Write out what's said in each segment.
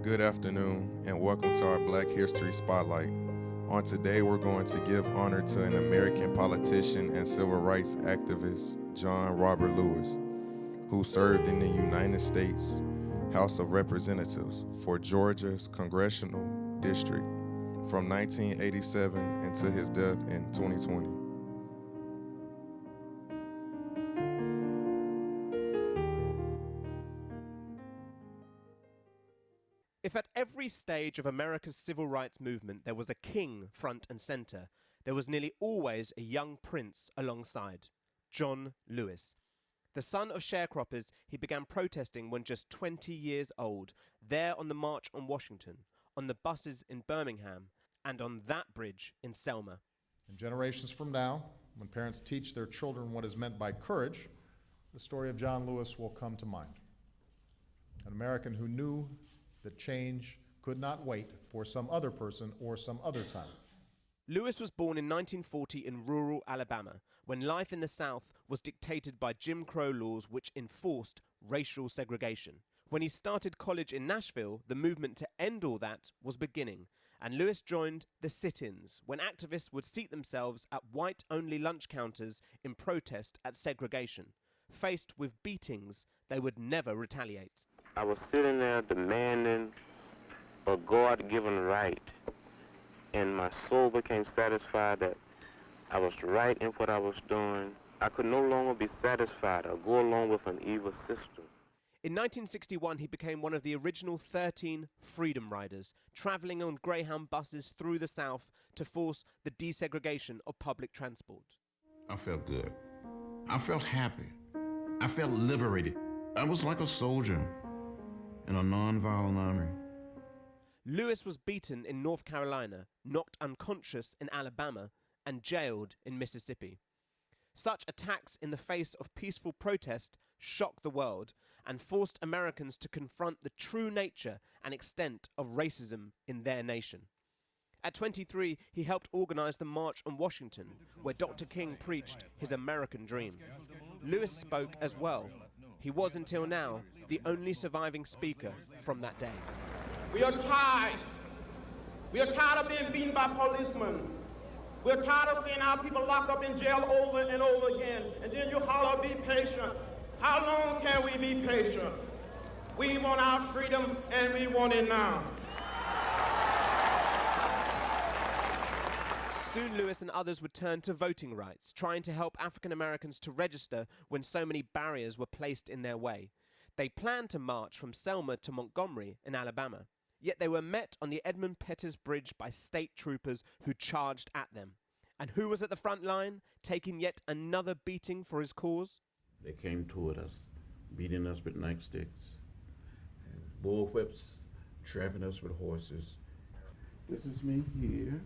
Good afternoon, and welcome to our Black History Spotlight. On today, we're going to give honor to an American politician and civil rights activist, John Robert Lewis, who served in the United States House of Representatives for Georgia's Congressional District from 1987 until his death in 2020. If at every stage of America's civil rights movement there was a king front and center, there was nearly always a young prince alongside, John Lewis. The son of sharecroppers, he began protesting when just 20 years old, there on the March on Washington, on the buses in Birmingham, and on that bridge in Selma. And generations from now, when parents teach their children what is meant by courage, the story of John Lewis will come to mind. An American who knew that change could not wait for some other person or some other time. Lewis was born in 1940 in rural Alabama, when life in the South was dictated by Jim Crow laws which enforced racial segregation. When he started college in Nashville, the movement to end all that was beginning, and Lewis joined the sit-ins, when activists would seat themselves at white-only lunch counters in protest at segregation. Faced with beatings, they would never retaliate. I was sitting there demanding a God-given right, and my soul became satisfied that I was right in what I was doing. I could no longer be satisfied or go along with an evil system. In 1961, he became one of the original 13 Freedom Riders, traveling on Greyhound buses through the South to force the desegregation of public transport. I felt good. I felt happy. I felt liberated. I was like a soldier in a non-violent army. Lewis was beaten in North Carolina, knocked unconscious in Alabama, and jailed in Mississippi. Such attacks in the face of peaceful protest shocked the world and forced Americans to confront the true nature and extent of racism in their nation. At 23, he helped organize the March on Washington, where Dr. King preached his American dream. Lewis spoke as well. He was, until now, the only surviving speaker from that day. We are tired. We are tired of being beaten by policemen. We're tired of seeing our people locked up in jail over and over again. And then you holler, be patient. How long can we be patient? We want our freedom, and we want it now. Soon Lewis and others would turn to voting rights, trying to help African Americans to register when so many barriers were placed in their way. They planned to march from Selma to Montgomery in Alabama, yet they were met on the Edmund Pettus Bridge by state troopers who charged at them. And who was at the front line, taking yet another beating for his cause? They came toward us, beating us with nightsticks, bullwhips, trapping us with horses. This is me here.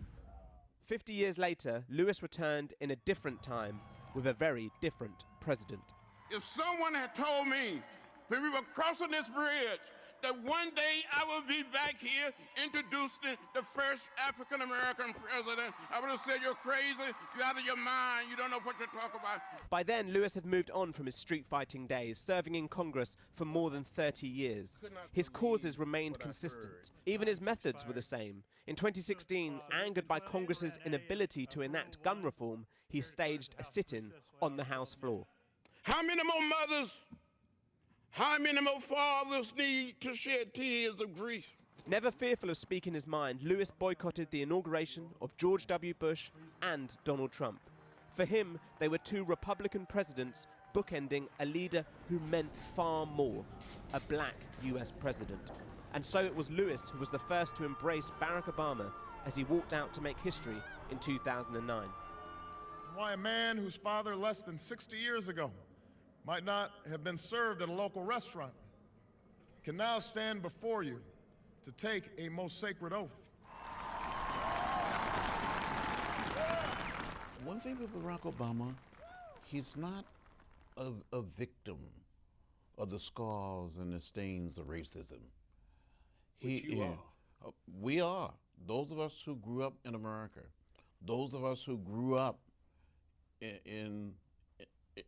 50 years later, Lewis returned in a different time with a very different president. If someone had told me when we were crossing this bridge that one day I would be back here introducing the first African-American president, I would have said, you're crazy, you're out of your mind, you don't know what you're talking about. By then, Lewis had moved on from his street fighting days, serving in Congress for more than 30 years. His causes remained consistent. Even his methods were the same. In 2016, angered by Congress's inability to enact gun reform, he staged a sit-in on the House floor. How many more mothers, how many more fathers need to shed tears of grief? Never fearful of speaking his mind, Lewis boycotted the inauguration of George W. Bush and Donald Trump. For him, they were two Republican presidents bookending a leader who meant far more, a black US president. And so it was Lewis who was the first to embrace Barack Obama as he walked out to make history in 2009. Why a man whose father less than 60 years ago might not have been served at a local restaurant can now stand before you to take a most sacred oath. One thing with Barack Obama, he's not a victim of the scars and the stains of racism. We are. Those of us who grew up in America, those of us who grew up in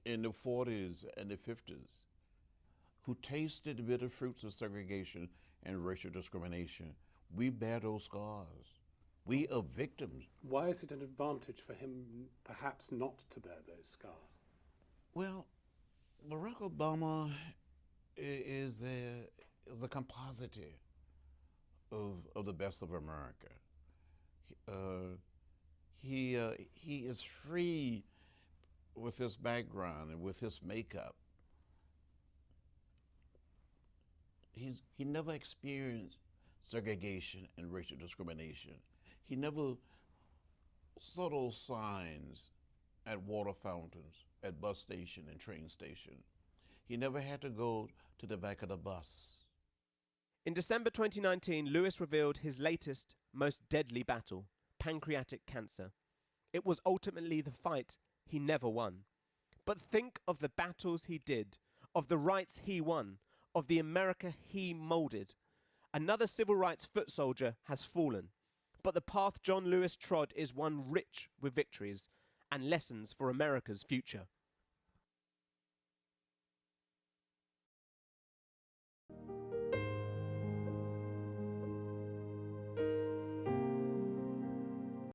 the 40s and the 50s, who tasted the bitter fruits of segregation and racial discrimination. We bear those scars. We are victims. Why is it an advantage for him perhaps not to bear those scars? Well, Barack Obama is a compositor of the best of America. He is free with his background and with his makeup. He never experienced segregation and racial discrimination. He never saw those signs at water fountains, at bus station and train station. He never had to go to the back of the bus. In December 2019, Lewis revealed his latest, most deadly battle, pancreatic cancer. It was ultimately the fight he never won. But think of the battles he did, of the rights he won, of the America he molded. Another civil rights foot soldier has fallen, but the path John Lewis trod is one rich with victories and lessons for America's future.